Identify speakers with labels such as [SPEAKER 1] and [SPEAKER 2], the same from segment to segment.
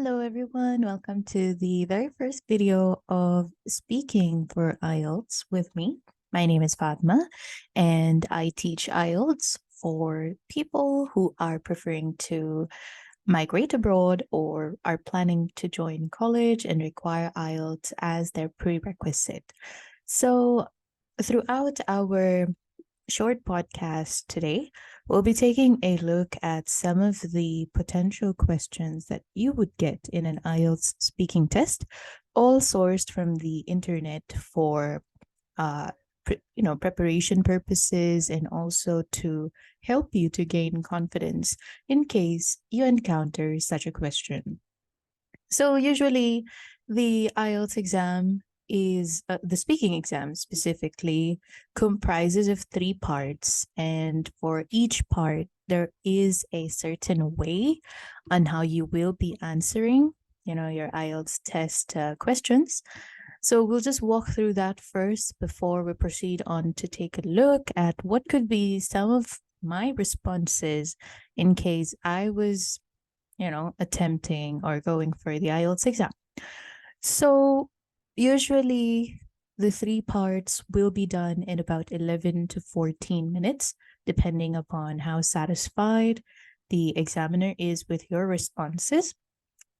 [SPEAKER 1] Hello, everyone. Welcome to the very first video of Speaking for IELTS with me. My name is Fatma, and I teach IELTS for people who are preferring to migrate abroad or are planning to join college and require IELTS as their prerequisite. So, throughout our short podcast today, we'll be taking a look at some of the potential questions that you would get in an IELTS speaking test, all sourced from the internet for preparation purposes and also to help you to gain confidence in case you encounter such a question. So usually the IELTS exam is the speaking exam specifically comprises of three parts, and for each part there is a certain way on how you will be answering your IELTS test questions. So we'll just walk through that first before we proceed on to take a look at what could be some of my responses in case I was attempting or going for the IELTS exam. So usually the three parts will be done in about 11 to 14 minutes, depending upon how satisfied the examiner is with your responses.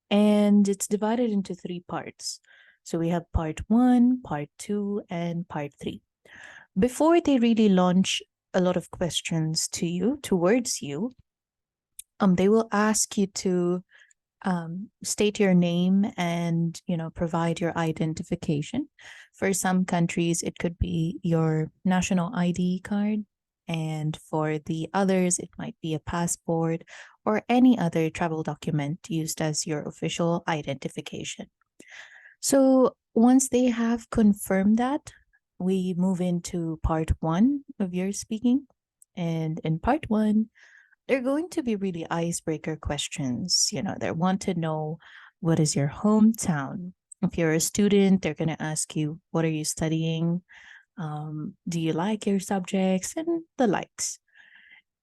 [SPEAKER 1] And it's divided into three parts. So we have part 1, part 2, and part 3. Before they really launch a lot of questions towards you, they will ask you to state your name and provide your identification. For some countries, it could be your national ID card, and for the others, it might be a passport or any other travel document used as your official identification. So once they have confirmed that, we move into part 1 of your speaking. And in part 1, they're going to be really icebreaker questions. They want to know, what is your hometown? If you're a student, they're going to ask you, what are you studying? Do you like your subjects? And the likes.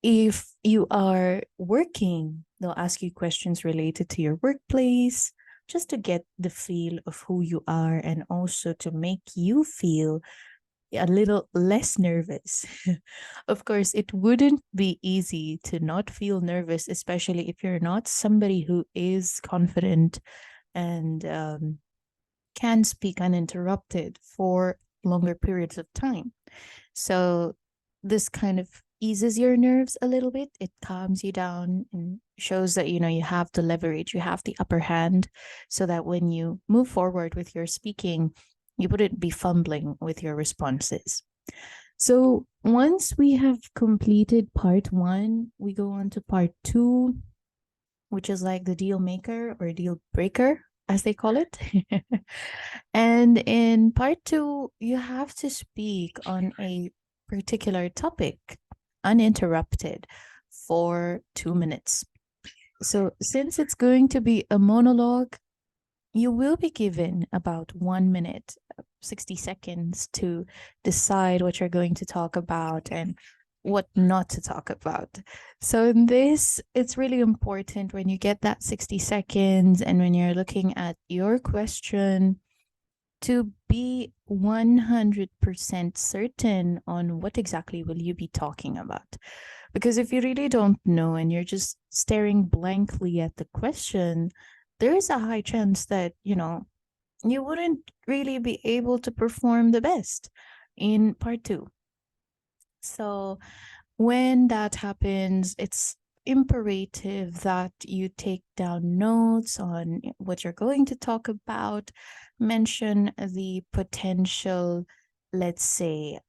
[SPEAKER 1] If you are working, they'll ask you questions related to your workplace, just to get the feel of who you are and also to make you feel a little less nervous. Of course, it wouldn't be easy to not feel nervous, especially if you're not somebody who is confident and can speak uninterrupted for longer periods of time. So this kind of eases your nerves a little bit. It calms you down and shows that you have the leverage, you have the upper hand, so that when you move forward with your speaking, you wouldn't be fumbling with your responses. So once we have completed part 1, we go on to part 2, which is like the deal maker or deal breaker, as they call it. And in part 2, you have to speak on a particular topic uninterrupted for 2 minutes. So since it's going to be a monologue, you will be given about 1 minute, 60 seconds to decide what you're going to talk about and what not to talk about. So in this, it's really important when you get that 60 seconds and when you're looking at your question to be 100% certain on what exactly will you be talking about. Because if you really don't know and you're just staring blankly at the question, there is a high chance that, you wouldn't really be able to perform the best in part 2. So when that happens, it's imperative that you take down notes on what you're going to talk about, mention the potential, let's say,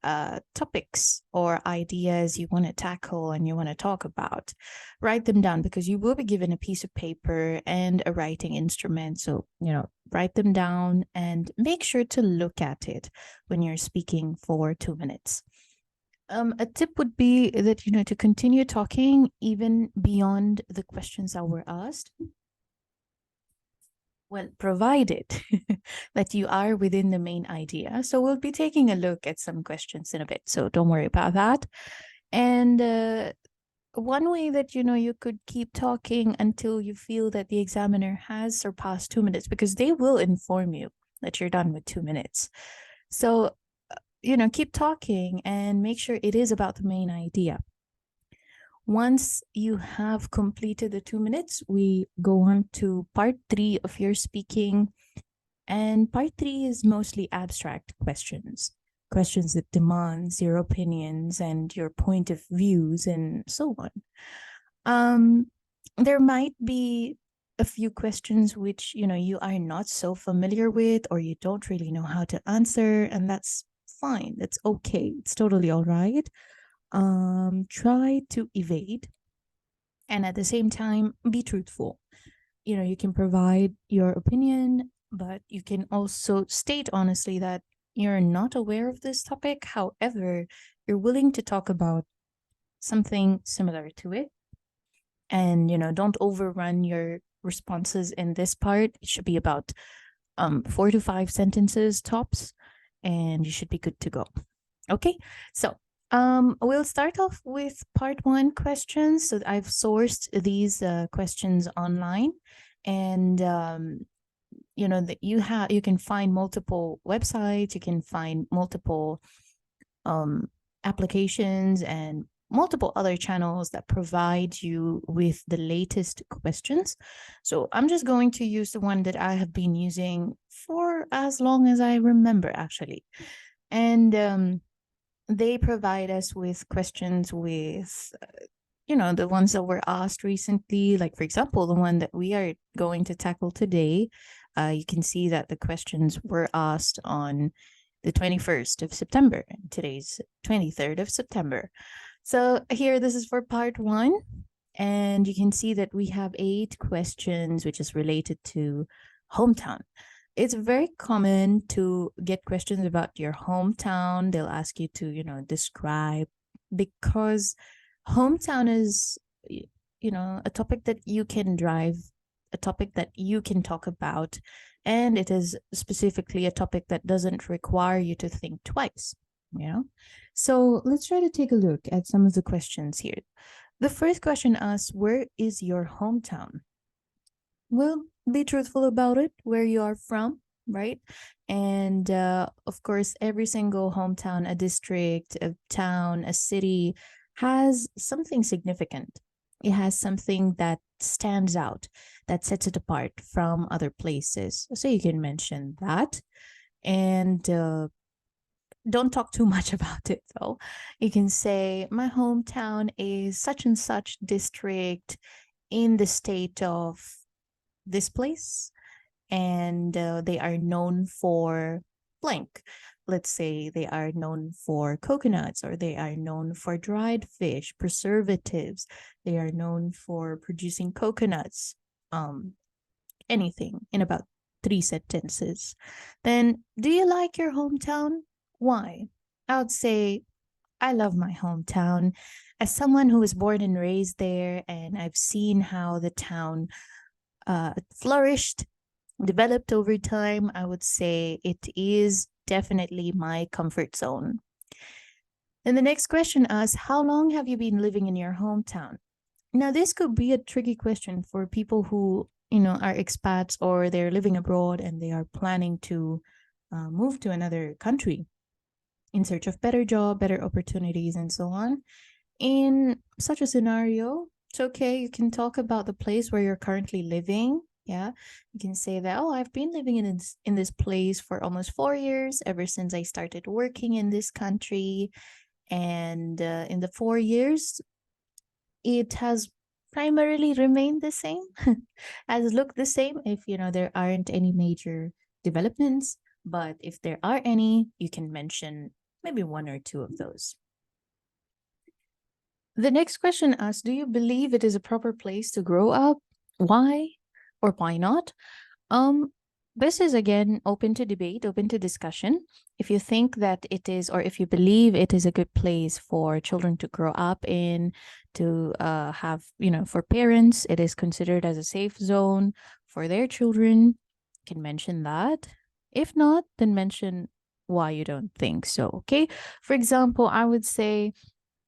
[SPEAKER 1] topics or ideas you want to tackle and you want to talk about. Write them down, because you will be given a piece of paper and a writing instrument. So, write them down and make sure to look at it when you're speaking for 2 minutes. A tip would be that, to continue talking even beyond the questions that were asked. Well, provided that you are within the main idea. So we'll be taking a look at some questions in a bit. So don't worry about that. And one way that you could keep talking until you feel that the examiner has surpassed 2 minutes, because they will inform you that you're done with 2 minutes. So keep talking and make sure it is about the main idea. Once you have completed the 2 minutes, we go on to part 3 of your speaking. And part 3 is mostly abstract questions, questions that demands your opinions and your point of views and so on. There might be a few questions which you are not so familiar with, or you don't really know how to answer, and that's fine. That's okay. It's totally all right. Try to evade, and at the same time be truthful. You can provide your opinion, but you can also state honestly that you're not aware of this topic. However, you're willing to talk about something similar to it. And don't overrun your responses in this part. It should be about 4 to 5 sentences tops, and you should be good to go. Okay, so we'll start off with part 1 questions. So I've sourced these questions online, and that you can find multiple websites, you can find multiple applications and multiple other channels that provide you with the latest questions. So I'm just going to use the one that I have been using for as long as I remember, actually. And they provide us with questions with the ones that were asked recently. Like, for example, the one that we are going to tackle today, you can see that the questions were asked on the 21st of September, and today's 23rd of September. So here, this is for part 1, and you can see that we have 8 questions, which is related to hometown. It's very common to get questions about your hometown. They'll ask you to, describe, because hometown is, a topic that you can drive, a topic that you can talk about, and it is specifically a topic that doesn't require you to think twice. So let's try to take a look at some of the questions here. The first question asks, where is your hometown? Well, be truthful about it, where you are from, right? And of course, every single hometown, a district, a town, a city has something significant. It has something that stands out, that sets it apart from other places. So you can mention that. And don't talk too much about it, though. You can say, my hometown is such and such district in the state of this place, and they are known for blank. Let's say they are known for coconuts, or they are known for dried fish, preservatives. They are known for producing coconuts. Anything in about 3 sentences. Then, do you like your hometown? Why? I would say, I love my hometown. As someone who was born and raised there, and I've seen how the town flourished, developed over time, I would say it is definitely my comfort zone. And the next question asks, how long have you been living in your hometown? Now, this could be a tricky question for people who, are expats, or they're living abroad and they are planning to move to another country in search of better job, better opportunities, and so on. In such a scenario, it's okay. You can talk about the place where you're currently living. Yeah, you can say that, oh, I've been living in this place for almost 4 years, ever since I started working in this country. And in the 4 years, it has primarily remained the same, has looked the same if, there aren't any major developments. But if there are any, you can mention maybe 1 or 2 of those. The next question asks, do you believe it is a proper place to grow up? Why or why not? This is again open to debate, open to discussion. If you think that it is, or if you believe it is a good place for children to grow up in, to have, for parents, it is considered as a safe zone for their children, you can mention that. If not, then mention why you don't think so, okay? For example, I would say,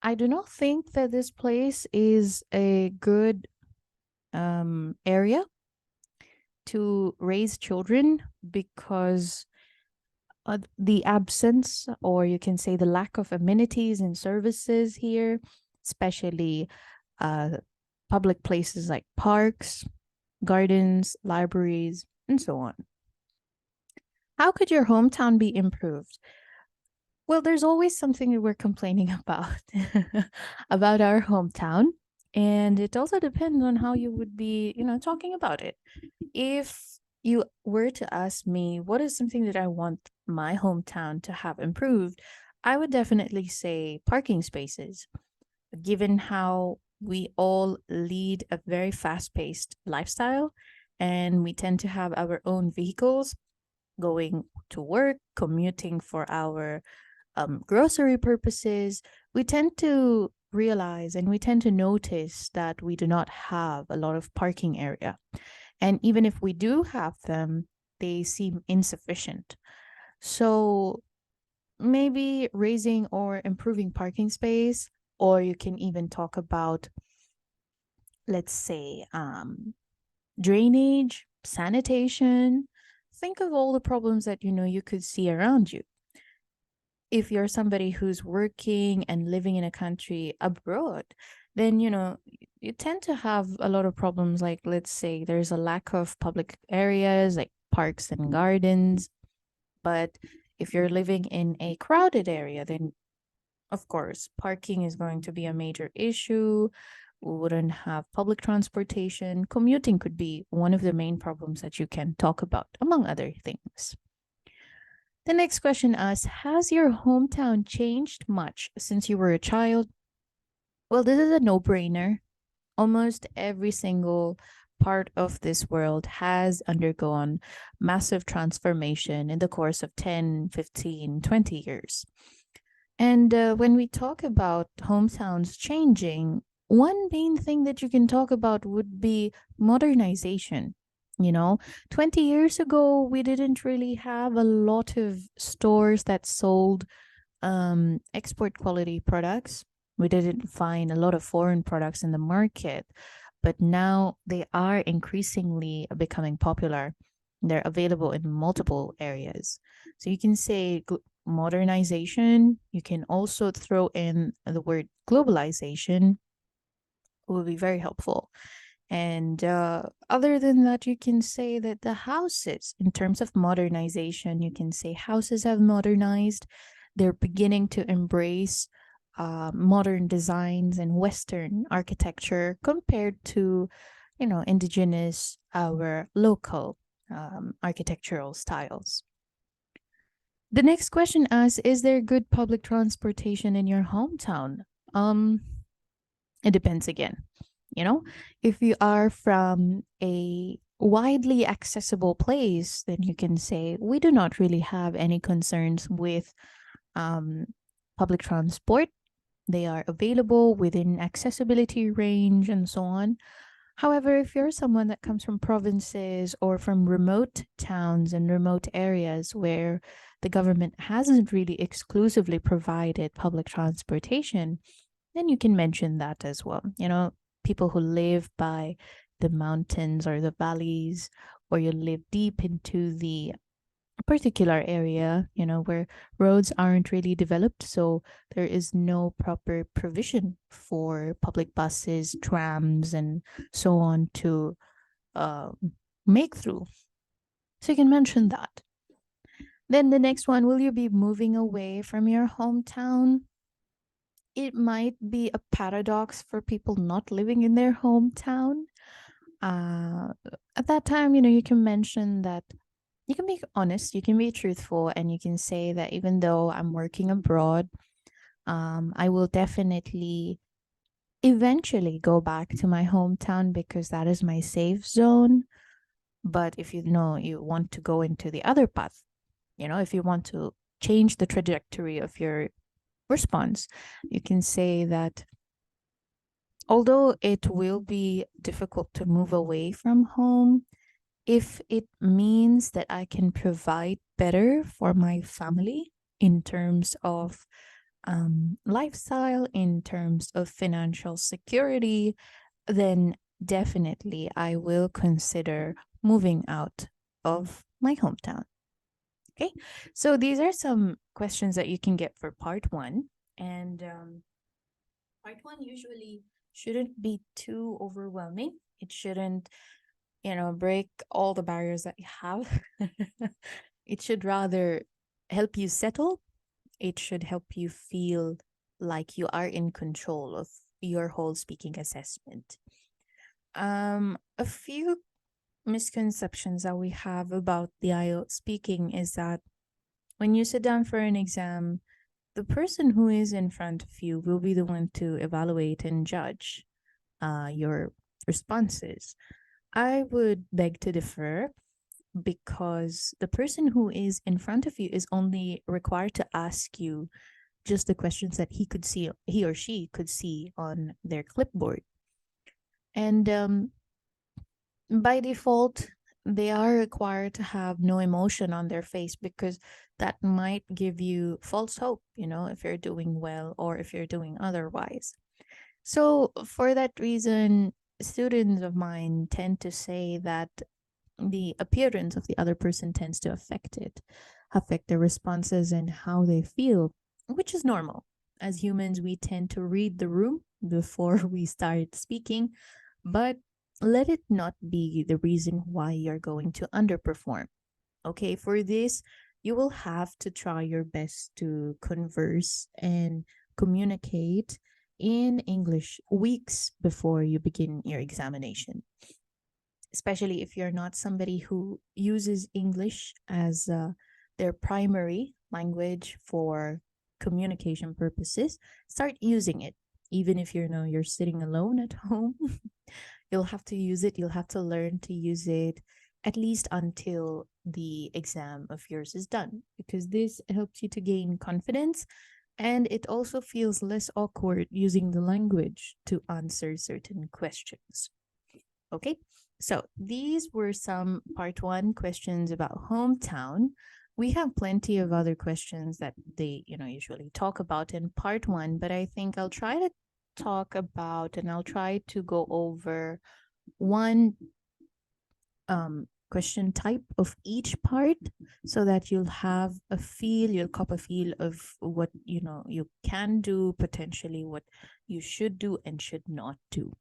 [SPEAKER 1] I do not think that this place is a good area to raise children because the absence, or you can say the lack of amenities and services here, especially uh, public places like parks, gardens, libraries, and so on. How could your hometown be improved? Well, there's always something that we're complaining about about our hometown. And it also depends on how you would be, talking about it. If you were to ask me, what is something that I want my hometown to have improved, I would definitely say parking spaces. Given how we all lead a very fast paced lifestyle and we tend to have our own vehicles going to work, commuting for our grocery purposes, we tend to realize and we tend to notice that we do not have a lot of parking area. And even if we do have them, they seem insufficient. So maybe raising or improving parking space, or you can even talk about, let's say, drainage, sanitation. Think of all the problems that you could see around you. If you're somebody who's working and living in a country abroad, then you tend to have a lot of problems, like let's say there's a lack of public areas like parks and gardens. But if you're living in a crowded area, then of course parking is going to be a major issue. We wouldn't have public transportation. Commuting could be one of the main problems that you can talk about, among other things. The next question asks, has your hometown changed much since you were a child? Well, this is a no brainer. Almost every single part of this world has undergone massive transformation in the course of 10, 15, 20 years. And when we talk about hometowns changing, one main thing that you can talk about would be modernization. You know, 20 years ago, we didn't really have a lot of stores that sold export quality products. We didn't find a lot of foreign products in the market, but now they are increasingly becoming popular. They're available in multiple areas. So you can say modernization. You can also throw in the word globalization, will be very helpful. And other than that, you can say that the houses, in terms of modernization, you can say houses have modernized. They're beginning to embrace modern designs and Western architecture compared to, indigenous, our local architectural styles. The next question asks, is there good public transportation in your hometown? Um, it depends again. If you are from a widely accessible place, then you can say we do not really have any concerns with um, public transport. They are available within accessibility range and so on. However, if you're someone that comes from provinces or from remote towns and remote areas where the government hasn't really exclusively provided public transportation, then you can mention that as well. People who live by the mountains or the valleys, or you live deep into the particular area, where roads aren't really developed. So there is no proper provision for public buses, trams, and so on to uh, make through. So you can mention that. Then the next one, will you be moving away from your hometown? It might be a paradox for people not living in their hometown. Uh, at that time, you can mention that you can be honest, you can be truthful, and you can say that even though I'm working abroad, I will definitely eventually go back to my hometown because that is my safe zone. But if you want to go into the other path, if you want to change the trajectory of your response, you can say that although it will be difficult to move away from home, if it means that I can provide better for my family in terms of lifestyle, in terms of financial security, then definitely I will consider moving out of my hometown. Okay, so these are some questions that you can get for part one. And part one usually shouldn't be too overwhelming. It shouldn't, break all the barriers that you have. It should rather help you settle. It should help you feel like you are in control of your whole speaking assessment. A few misconceptions that we have about the IELTS speaking is that when you sit down for an exam, the person who is in front of you will be the one to evaluate and judge your responses. I would beg to differ, because the person who is in front of you is only required to ask you just the questions that he or she could see on their clipboard. And by default, they are required to have no emotion on their face, because that might give you false hope, if you're doing well or if you're doing otherwise. So, for that reason, students of mine tend to say that the appearance of the other person tends to affect their responses and how they feel, which is normal. As humans, we tend to read the room before we start speaking, but let it not be the reason why you're going to underperform. Okay, for this, you will have to try your best to converse and communicate in English weeks before you begin your examination, especially if you're not somebody who uses English as their primary language for communication purposes. Start using it. Even if you're sitting alone at home, you'll have to use it. You'll have to learn to use it at least until the exam of yours is done, because this helps you to gain confidence, and it also feels less awkward using the language to answer certain questions. Okay, so these were some part one questions about hometown. We have plenty of other questions that they, usually talk about in part one, but I think I'll try to talk about, and I'll try to go over one question type of each part, so that you'll cop a feel of what you can do, potentially what you should do and should not do.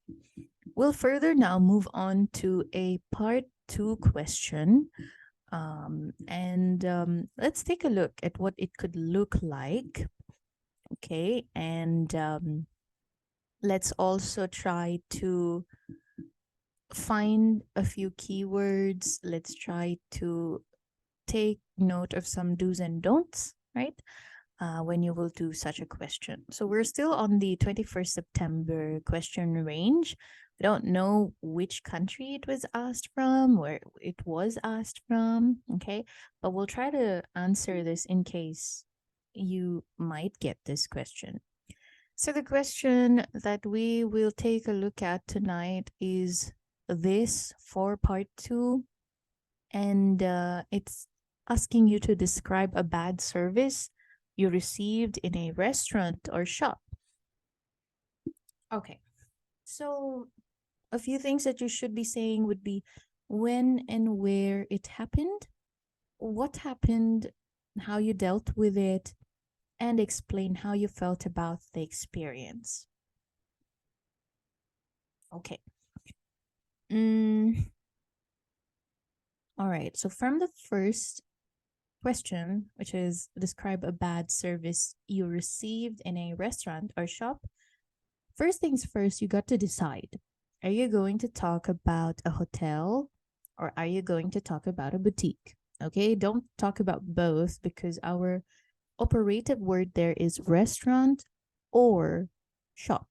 [SPEAKER 1] We'll further now move on to a part two question. And let's take a look at what it could look like. Okay. And let's also try to find a few keywords. Let's try to take note of some do's and don'ts, right? When you will do such a question. So we're still on the 21st September question range. We don't know which country it was asked from, where it was asked from, okay? But we'll try to answer this in case you might get this question. So the question that we will take a look at tonight is this for part two, and it's asking you to describe a bad service you received in a restaurant or shop. Okay, so a few things that you should be saying would be when and where it happened, what happened, how you dealt with it, and explain how you felt about the experience. Okay. All right, so from the first question, which is describe a bad service you received in a restaurant or shop, first things first, you got to decide. Are you going to talk about a hotel, or are you going to talk about a boutique? Okay, don't talk about both, because our operative word there is restaurant or shop.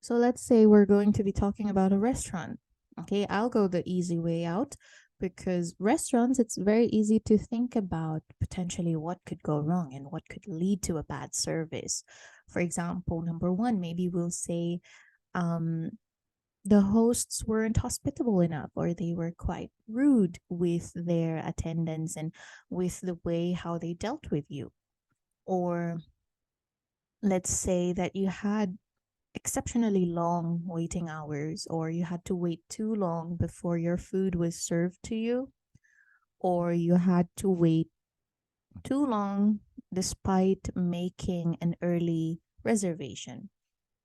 [SPEAKER 1] So let's say we're going to be talking about a restaurant. Okay, I'll go the easy way out, because restaurants, it's very easy to think about potentially what could go wrong and what could lead to a bad service. For example, number one, maybe we'll say the hosts weren't hospitable enough, or they were quite rude with their attendance and with the way how they dealt with you. Or let's say that you had exceptionally long waiting hours, or you had to wait too long before your food was served to you, or you had to wait too long despite making an early reservation.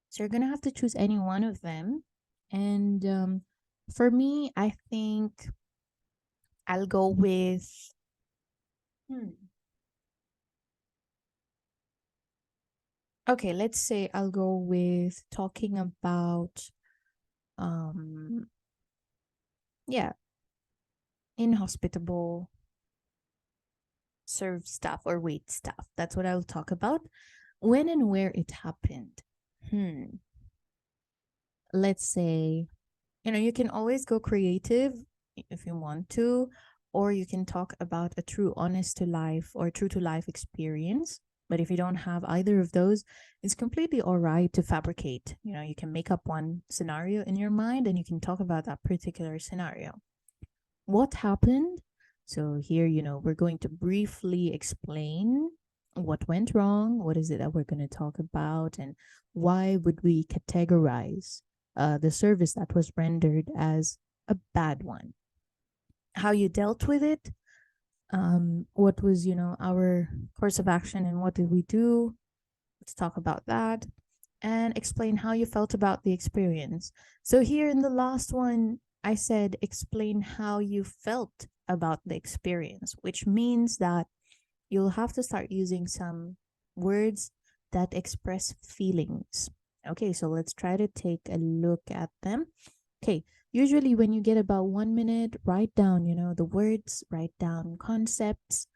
[SPEAKER 1] So you're gonna have to choose any one of them. And for me, I think I'll go with. Hmm. Okay, let's say I'll go with talking about um yeah, inhospitable serve staff or wait staff. That's what I'll talk about. When and where it happened. Hmm. Let's say, you can always go creative if you want to, or you can talk about a true honest to life or true to life experience. But if you don't have either of those, it's completely all right to fabricate. You can make up one scenario in your mind and you can talk about that particular scenario. What happened? So here, we're going to briefly explain what went wrong, what is it that we're going to talk about, and why would we categorize the service that was rendered as a bad one. How you dealt with it, what was, our course of action and what did we do? Let's talk about that and explain how you felt about the experience. So, here in the last one, I said explain how you felt about the experience, which means that you'll have to start using some words that express feelings. Okay, so let's try to take a look at them. Okay, usually when you get about 1 minute, write down, the words, write down concepts,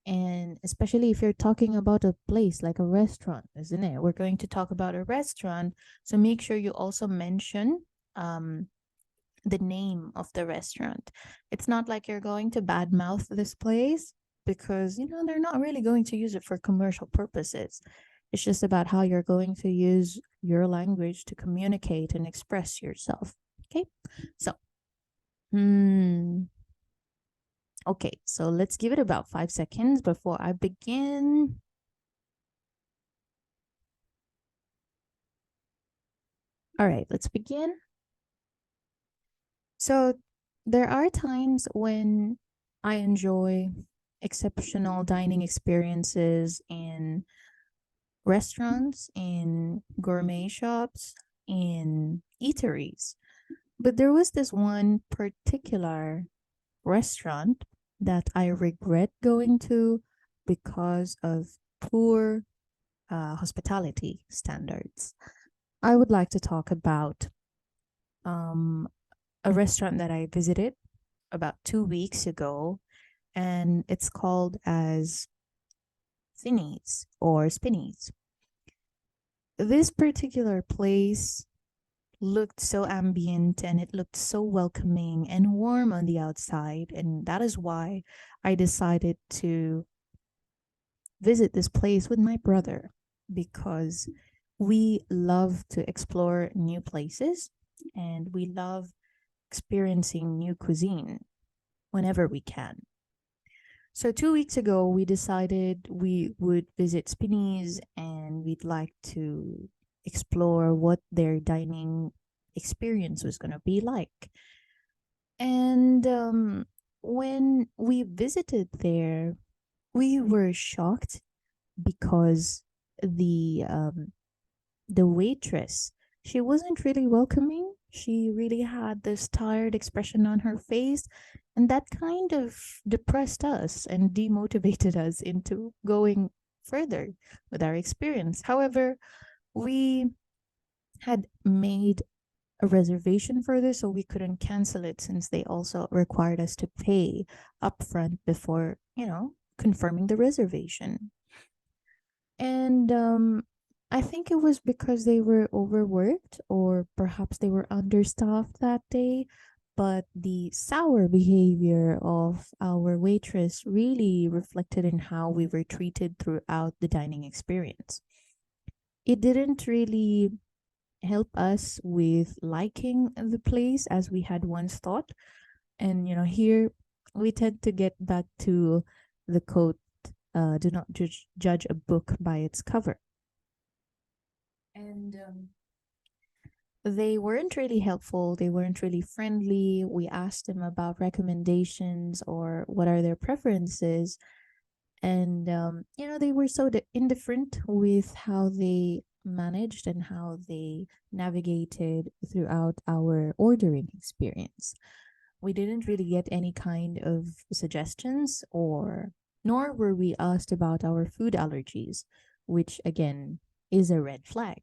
[SPEAKER 1] and especially if you're talking about a place like a restaurant, isn't it? We're going to talk about a restaurant. So make sure you also mention the name of the restaurant. It's not like you're going to badmouth this place because, they're not really going to use it for commercial purposes. It's just about how you're going to use your language to communicate and express yourself. Okay. So, hmm. Okay, so let's give it about 5 seconds before I begin. All right, let's begin. So, there are times when I enjoy exceptional dining experiences in restaurants, in gourmet shops, in eateries. But there was this one particular restaurant that I regret going to because of poor hospitality standards. I would like to talk about um, a restaurant that I visited about 2 weeks ago, and it's called as Finnies or Spinnies. This particular place looked so ambient and it looked so welcoming and warm on the outside, and that is why I decided to visit this place with my brother because we love to explore new places and we love experiencing new cuisine whenever we can. So 2 weeks ago, we decided we would visit Spinneys and we'd like to explore what their dining experience was going to be like. And when we visited there, we were shocked because the um, the waitress, she wasn't really welcoming. She really had this tired expression on her face, and that kind of depressed us and demotivated us into going further with our experience. However, we had made a reservation for this, so we couldn't cancel it since they also required us to pay upfront before, confirming the reservation. And I think it was because they were overworked or perhaps they were understaffed that day. But the sour behavior of our waitress really reflected in how we were treated throughout the dining experience. It didn't really help us with liking the place as we had once thought. And, here we tend to get back to the quote, do not judge a book by its cover. And they weren't really helpful. They weren't really friendly. We asked them about recommendations or what are their preferences. And, they were so indifferent with how they managed and how they navigated throughout our ordering experience. We didn't really get any kind of suggestions, or nor were we asked about our food allergies, which again is a red flag.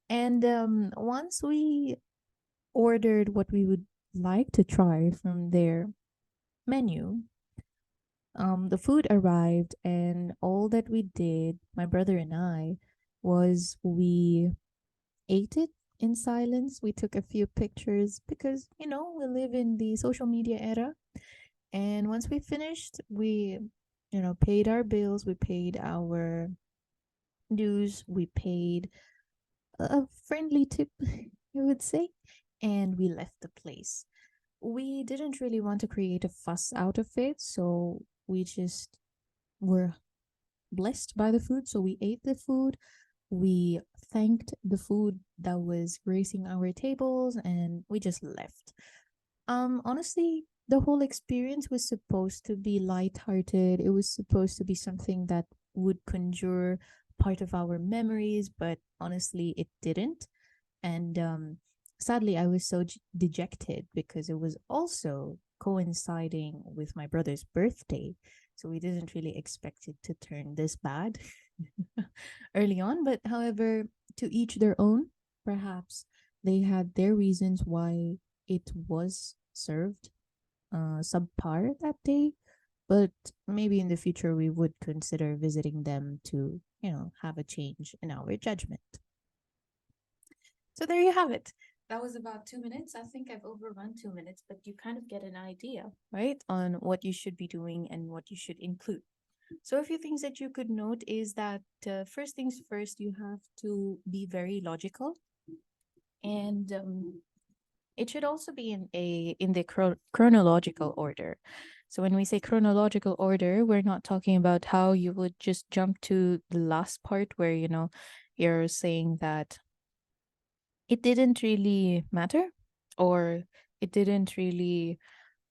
[SPEAKER 1] And once we ordered what we would like to try from their menu, the food arrived, and all that we did, my brother and I, was we ate it in silence. We took a few pictures because, we live in the social media era. And once we finished, we, paid our bills, we paid our dues, we paid a friendly tip, I would say, and we left the place. We didn't really want to create a fuss out of it, so we just were blessed by the food. So we ate the food, we thanked the food that was gracing our tables, and we just left. Honestly, the whole experience was supposed to be lighthearted. It was supposed to be something that would conjure part of our memories, but honestly, it didn't. And sadly, I was so dejected because it was also coinciding with my brother's birthday. So we didn't really expect it to turn this bad early on. But however, to each their own. Perhaps they had their reasons why it was served subpar that day. But maybe in the future we would consider visiting them to, have a change in our judgment. So there you have it. That was about 2 minutes. I think I've overrun 2 minutes, but you kind of get an idea, right, on what you should be doing and what you should include. So a few things that you could note is that first things first, you have to be very logical, and it should also be in the chronological order. So when we say chronological order, we're not talking about how you would just jump to the last part where you're saying that it didn't really matter, or it didn't really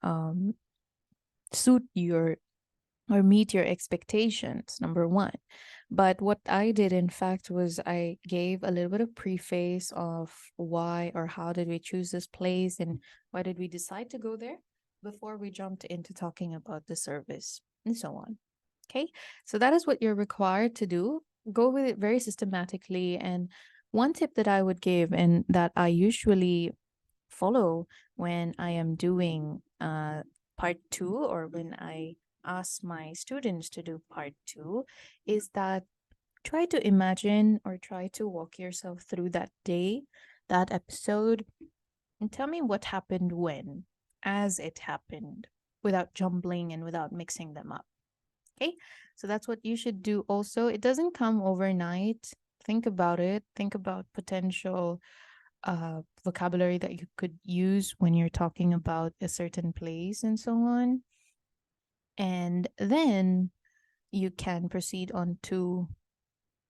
[SPEAKER 1] um, suit your or meet your expectations, number one. But what I did, in fact, was I gave a little bit of preface of why or how did we choose this place and why did we decide to go there before we jumped into talking about the service and so on. Okay, so that is what you're required to do. Go with it very systematically. And one tip that I would give, and that I usually follow when I am doing part two, or when I ask my students to do part two, is that try to imagine or try to walk yourself through that day, that episode, and tell me what happened when, as it happened, without jumbling and without mixing them up. Okay, so that's what you should do also. It doesn't come overnight. Think about it. Think about potential vocabulary that you could use when you're talking about a certain place and so on. And then you can proceed on to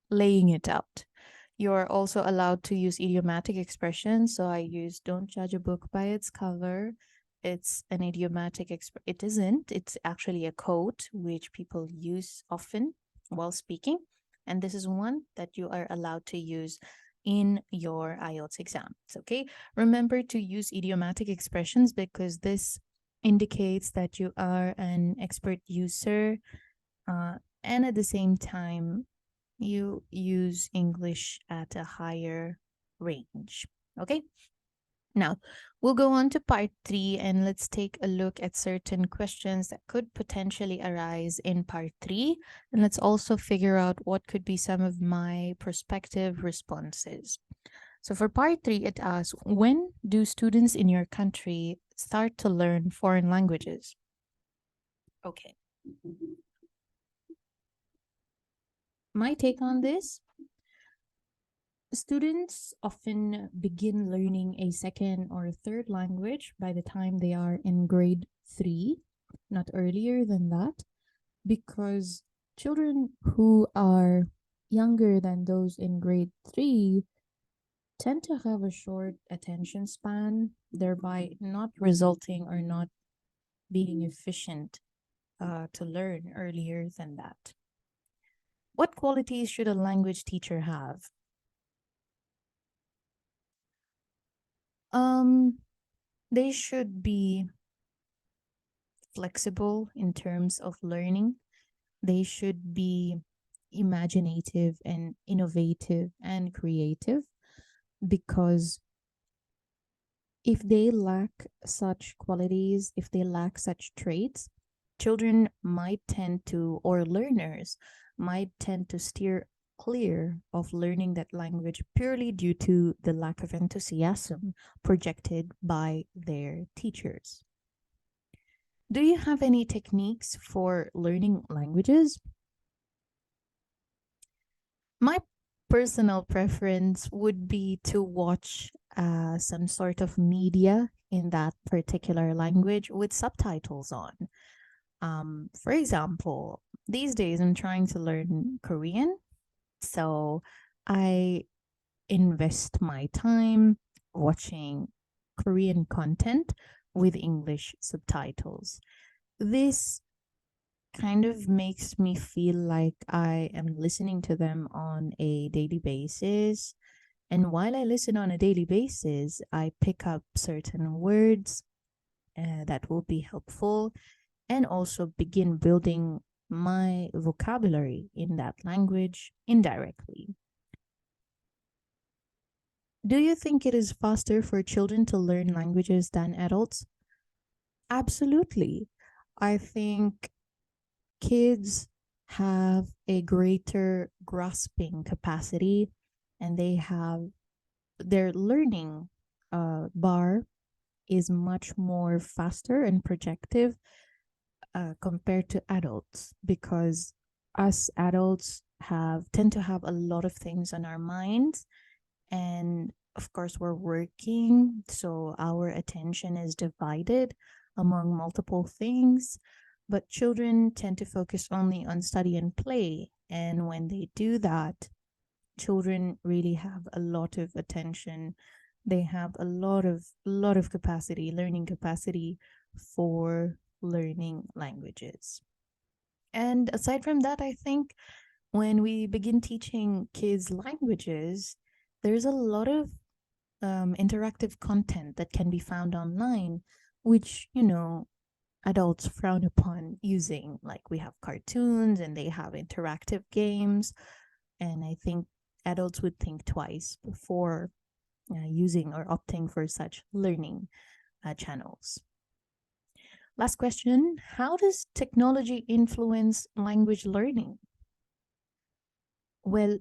[SPEAKER 1] laying it out. You're also allowed to use idiomatic expressions. So I use "don't judge a book by its cover." It's an idiomatic it isn't. It's actually a quote which people use often while speaking. And this is one that you are allowed to use in your IELTS exams. Okay. Remember to use idiomatic expressions because this indicates that you are an expert user, and at the same time, you use English at a higher range. Okay. Now, we'll go on to part three, and let's take a look at certain questions that could potentially arise in part three. And let's also figure out what could be some of my prospective responses. So for part three, it asks, when do students in your country start to learn foreign languages? Okay. My take on this: students often begin learning a second or third language by the time they are in grade 3, not earlier than that, because children who are younger than those in grade 3 tend to have a short attention span, thereby not resulting or not being efficient to learn earlier than that. What qualities should a language teacher have? Um, they should be flexible in terms of learning. They should be imaginative and innovative and creative, because if they lack such qualities, if they lack such traits, children might tend to, or learners might tend to steer clear of learning that language purely due to the lack of enthusiasm projected by their teachers. Do you have any techniques for learning languages? My personal preference would be to watch some sort of media in that particular language with subtitles on. For example, these days I'm trying to learn Korean, so I invest my time watching Korean content with English subtitles. This kind of makes me feel like I am listening to them on a daily basis. And while I listen on a daily basis, I pick up certain words that will be helpful, and also begin building my vocabulary in that language indirectly. Do you think it is faster for children to learn languages than adults? Absolutely. I think kids have a greater grasping capacity, and they have their learning bar is much more faster and projective compared to adults, because us adults have tend to have a lot of things on our minds, and of course we're working, so our attention is divided among multiple things. But children tend to focus only on study and play, and when they do that, children really have a lot of attention. They have a lot of capacity, learning capacity for learning languages. And aside from that, I think when we begin teaching kids languages, there's a lot of interactive content that can be found online, which, adults frown upon using. Like, we have cartoons and they have interactive games. And I think adults would think twice before using or opting for such learning channels. Last question. How does technology influence language learning? Well,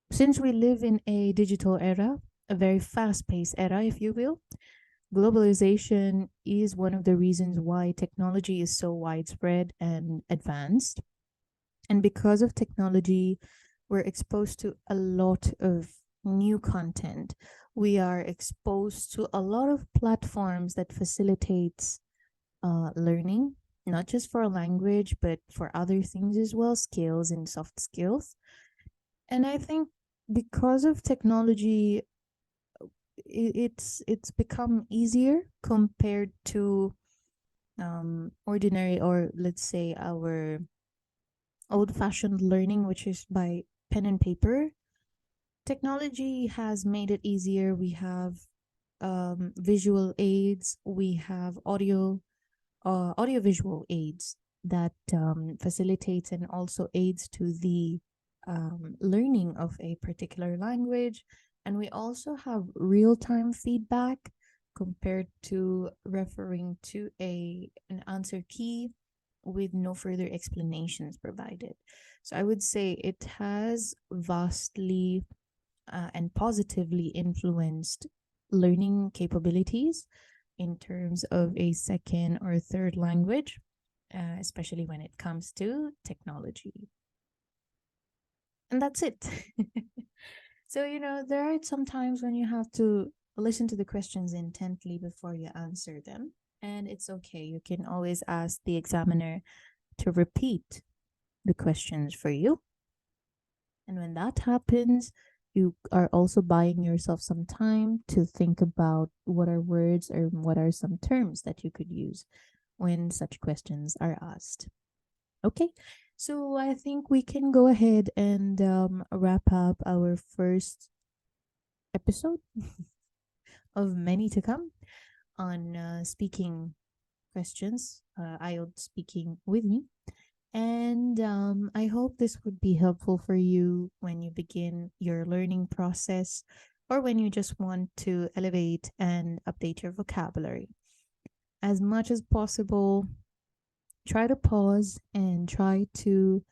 [SPEAKER 1] since we live in a digital era, a very fast paced era, if you will, globalization is one of the reasons why technology is so widespread and advanced. And because of technology, we're exposed to a lot of new content. We are exposed to a lot of platforms that facilitates learning, not just for a language, but for other things as well, skills and soft skills. And I think because of technology, it's become easier compared to ordinary, or let's say our old fashioned learning, which is by pen and paper. Technology has made it easier. We have visual aids, we have audio-visual aids that facilitates and also aids to the learning of a particular language. And we also have real-time feedback compared to referring to an answer key with no further explanations provided. So I would say it has vastly and positively influenced learning capabilities in terms of a second or third language, especially when it comes to technology. And that's it. So, there are some times when you have to listen to the questions intently before you answer them. And it's okay. You can always ask the examiner to repeat the questions for you. And when that happens, you are also buying yourself some time to think about what are words or what are some terms that you could use when such questions are asked. Okay, so I think we can go ahead and wrap up our first episode of many to come on speaking questions, IELTS speaking with me. And I hope this would be helpful for you when you begin your learning process or when you just want to elevate and update your vocabulary. As much as possible, try to pause and try to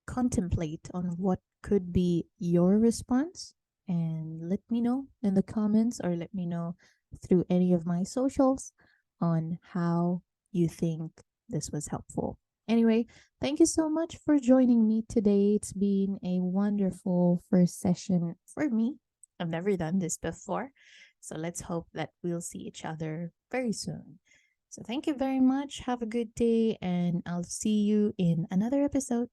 [SPEAKER 1] contemplate on what could be your response and let me know in the comments or let me know through any of my socials on how you think this was helpful. Anyway, thank you so much for joining me today. It's been a wonderful first session for me. I've never done this before. So let's hope that we'll see each other very soon. So thank you very much. Have a good day, and I'll see you in another episode.